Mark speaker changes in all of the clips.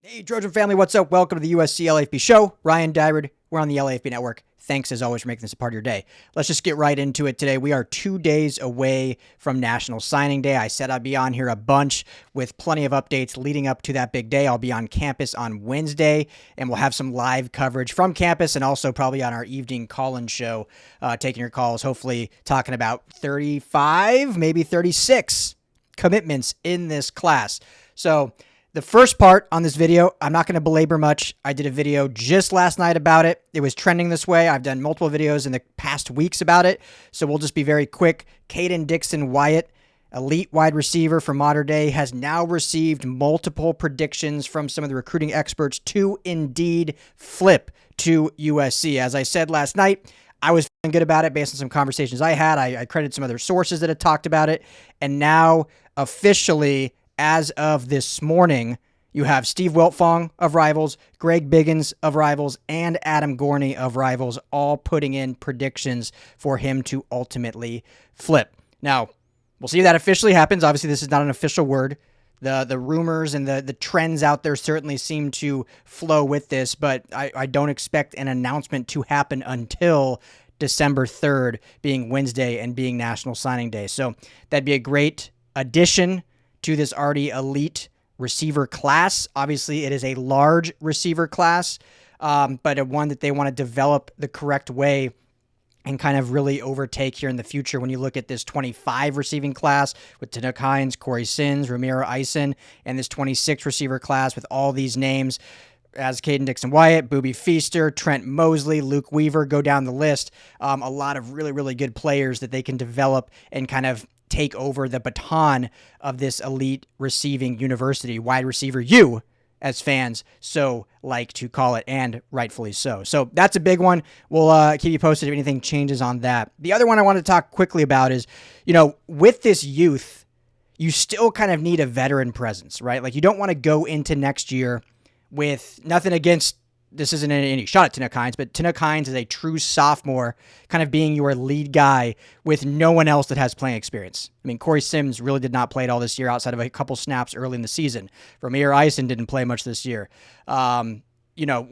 Speaker 1: Hey, Trojan family, what's up? Welcome to the USC LAFB show. Ryan Dyrud, we're on the LAFB network. Thanks, as always, for making this a part of your day. Let's just get right into it today. We are 2 days away from National Signing Day. I said I'd be on here a bunch with plenty of updates leading up to that big day. I'll be on campus on Wednesday, and we'll have some live coverage from campus and also probably on our evening call-in show, taking your calls, hopefully talking about 35, maybe 36 commitments in this class. So the first part on this video, I'm not going to belabor much. I did a video just last night about it. It was trending this way. I've done multiple videos in the past weeks about it, so we'll just be very quick. Kaden Dixon Wyatt, elite wide receiver from modern day, has now received multiple predictions from some of the recruiting experts to indeed flip to USC. As I said last night, I was feeling good about it based on some conversations I had. I credited some other sources that had talked about it, and now officially, as of this morning, you have Steve Wiltfong of Rivals, Greg Biggins of Rivals, and Adam Gorney of Rivals all putting in predictions for him to ultimately flip. Now, we'll see if that officially happens. Obviously, this is not an official word. The rumors and the trends out there certainly seem to flow with this, but I don't expect an announcement to happen until December 3rd, being Wednesday and being National Signing Day. So that'd be a great addition to this already elite receiver class. Obviously, it is a large receiver class, but a one that they want to develop the correct way and kind of really overtake here in the future. When you look at this 25 receiving class with Tanook Hines, Corey Sins, Ramiro Eisen, and this 26 receiver class with all these names as Kaden Dixon Wyatt, Boobie Feaster, Trent Mosley, Luke Weaver, go down the list. A lot of really, really good players that they can develop and kind of take over the baton of this elite receiving university, wide receiver U, as fans so like to call it, and rightfully so. So that's a big one. We'll keep you posted if anything changes on that. The other one I want to talk quickly about is, with this youth, you still kind of need a veteran presence, right? Like, you don't want to go into next year with nothing against, this isn't any shot at Tanook Hines, but Tanook Hines is a true sophomore, kind of being your lead guy with no one else that has playing experience. I mean, Corey Sims really did not play at all this year outside of a couple snaps early in the season. Ramiro Eisen didn't play much this year.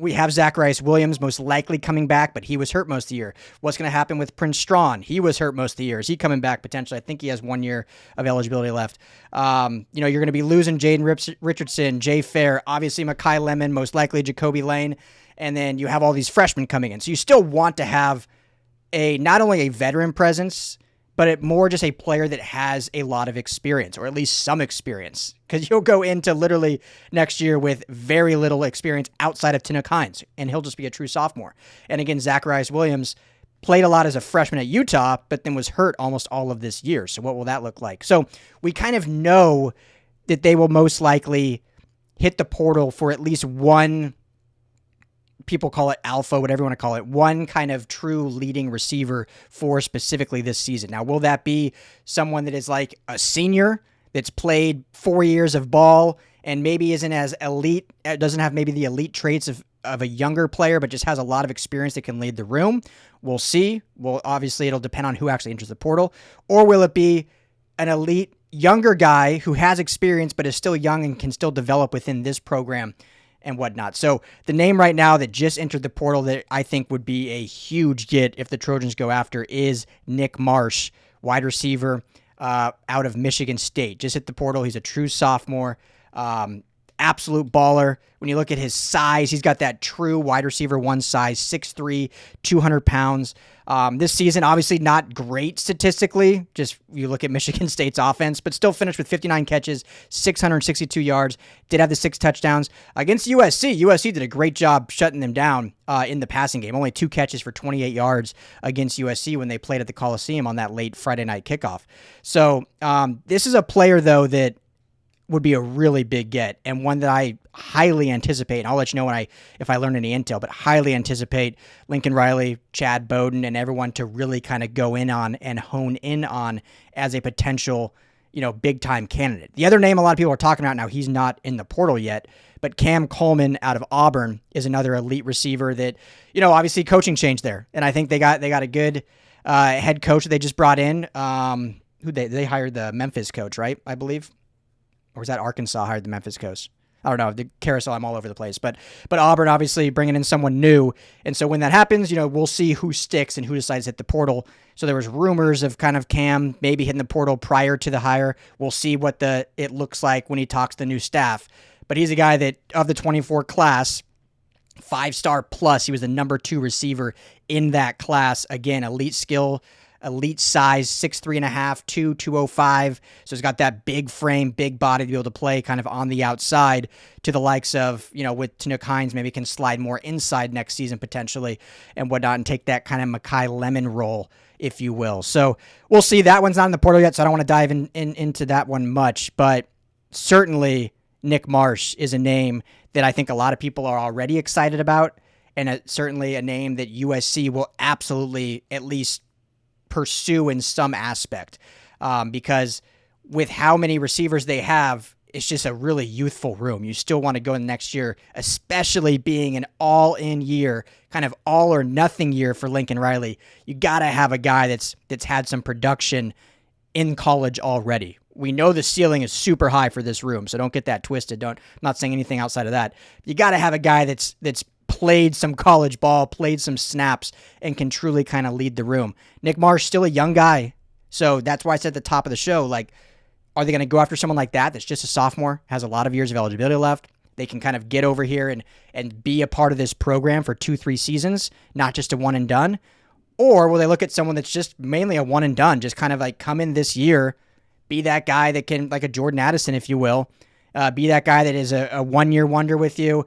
Speaker 1: We have Zacharias Williams most likely coming back, but he was hurt most of the year. What's going to happen with Prince Strawn? He was hurt most of the year. Is he coming back potentially? I think he has 1 year of eligibility left. You're going to be losing Jaden Richardson, Jay Fair, obviously Makai Lemon, most likely Jacoby Lane, and then you have all these freshmen coming in. So you still want to have not only a veteran presence, but more just a player that has a lot of experience, or at least some experience, because you'll go into literally next year with very little experience outside of Tanook Hines, and he'll just be a true sophomore. And again, Zacharias Williams played a lot as a freshman at Utah, but then was hurt almost all of this year. So what will that look like? So we kind of know that they will most likely hit the portal for at least one, people call it alpha, whatever you want to call it, one kind of true leading receiver for specifically this season. Now, will that be someone that is like a senior that's played 4 years of ball and maybe isn't as elite, doesn't have maybe the elite traits of a younger player, but just has a lot of experience that can lead the room? We'll see. Well, obviously, it'll depend on who actually enters the portal. Or will it be an elite younger guy who has experience but is still young and can still develop within this program and whatnot? So the name right now that just entered the portal that I think would be a huge get if the Trojans go after is Nick Marsh, wide receiver out of Michigan State. Just hit the portal. He's a true sophomore. Absolute baller. When you look at his size, he's got that true wide receiver one size, 6'3", 200 pounds. This season, obviously not great statistically. Just you look at Michigan State's offense, but still finished with 59 catches, 662 yards. Did have the 6 touchdowns. Against USC, USC did a great job shutting them down in the passing game. Only 2 catches for 28 yards against USC when they played at the Coliseum on that late Friday night kickoff. So this is a player, though, that would be a really big get, and one that I highly anticipate. And I'll let you know if I learn any intel, but highly anticipate Lincoln Riley, Chad Bowden, and everyone to really kind of go in on and hone in on as a potential, big time candidate. The other name a lot of people are talking about now, he's not in the portal yet, but Cam Coleman out of Auburn is another elite receiver that, obviously coaching change there, and I think they got a good head coach that they just brought in. Who they hired the Memphis coach, right? I believe. Or was that Arkansas hired the Memphis coach? I don't know, the carousel, I'm all over the place. But Auburn obviously bringing in someone new. And so when that happens, we'll see who sticks and who decides to hit the portal. So there was rumors of kind of Cam maybe hitting the portal prior to the hire. We'll see what it looks like when he talks to the new staff. But he's a guy that, of the 24 class, 5-star plus, he was the number 2 receiver in that class. Again, elite skill, elite size, 6'3.5", 205. So he's got that big frame, big body to be able to play kind of on the outside to the likes of, with Tanook Hines, maybe can slide more inside next season potentially and whatnot and take that kind of Makai Lemon role, if you will. So we'll see. That one's not in the portal yet, so I don't want to dive into that one much. But certainly Nick Marsh is a name that I think a lot of people are already excited about, and certainly a name that USC will absolutely at least pursue in some aspect, because with how many receivers they have, it's just a really youthful room. You still want to go in the next year, especially being an all-in year, kind of all or nothing year for Lincoln Riley. You got to have a guy that's had some production in college already. We know the ceiling is super high for this room, so don't get that twisted. I'm not saying anything outside of that. You got to have a guy that's played some college ball, played some snaps, and can truly kind of lead the room. Nick Marsh, still a young guy, so that's why I said at the top of the show, like, are they going to go after someone like that's just a sophomore, has a lot of years of eligibility left? They can kind of get over here and be a part of this program for 2-3 seasons, not just a one and done? Or will they look at someone that's just mainly a one and done, just kind of like come in this year, be that guy that can, like a Jordan Addison, if you will, be that guy that is a one-year wonder with you,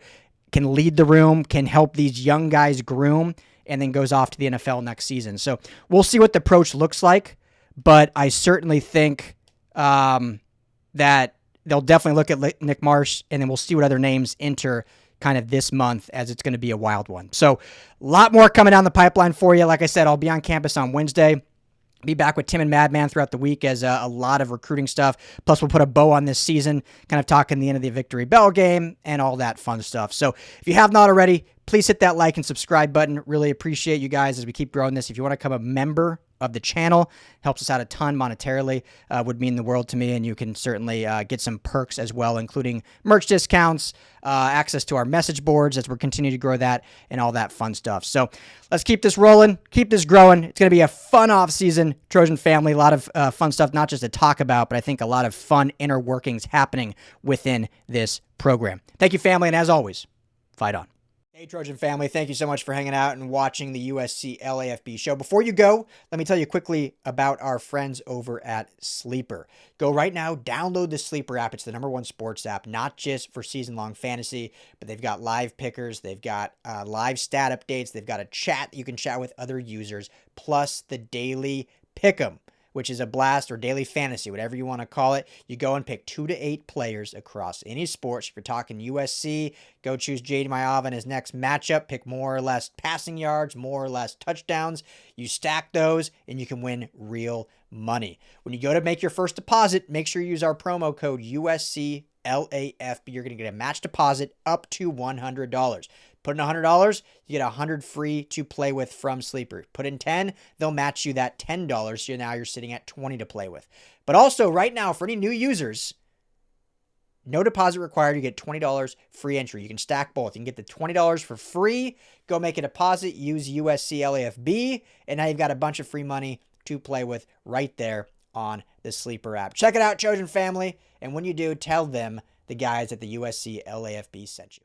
Speaker 1: can lead the room, can help these young guys groom, and then goes off to the NFL next season. So we'll see what the approach looks like, but I certainly think that they'll definitely look at Nick Marsh, and then we'll see what other names enter kind of this month, as it's going to be a wild one. So a lot more coming down the pipeline for you. Like I said, I'll be on campus on Wednesday. Be back with Tim and Madman throughout the week as a lot of recruiting stuff. Plus, we'll put a bow on this season, kind of talking the end of the Victory Bell game and all that fun stuff. So if you have not already, please hit that like and subscribe button. Really appreciate you guys as we keep growing this. If you want to become a member of the channel, helps us out a ton monetarily, would mean the world to me, and you can certainly get some perks as well, including merch discounts, access to our message boards as we're continuing to grow that, and all that fun stuff. So let's keep this rolling, keep this growing. It's going to be a fun offseason, Trojan family, a lot of fun stuff, not just to talk about, but I think a lot of fun inner workings happening within this program. Thank you, family, and as always, fight on. Hey, Trojan family, thank you so much for hanging out and watching the USC LAFB show. Before you go, let me tell you quickly about our friends over at Sleeper. Go right now, download the Sleeper app. It's the #1 sports app, not just for season-long fantasy, but they've got live pickers, they've got live stat updates, they've got a chat you can chat with other users, plus the daily pick'em, which is a blast, or daily fantasy, whatever you want to call it. You go and pick 2 to 8 players across any sports. If you're talking USC, go choose Jaden Mayava in his next matchup. Pick more or less passing yards, more or less touchdowns. You stack those, and you can win real money. When you go to make your first deposit, make sure you use our promo code USC LAFB. You're going to get a match deposit up to $100. Put in $100, you get $100 free to play with from Sleeper. Put in $10, they'll match you that $10, so now you're sitting at $20 to play with. But also, right now, for any new users, no deposit required. You get $20 free entry. You can stack both. You can get the $20 for free, go make a deposit, use USC LAFB, and now you've got a bunch of free money to play with right there on the Sleeper app. Check it out, Trojan family, and when you do, tell them the guys at the USC LAFB sent you.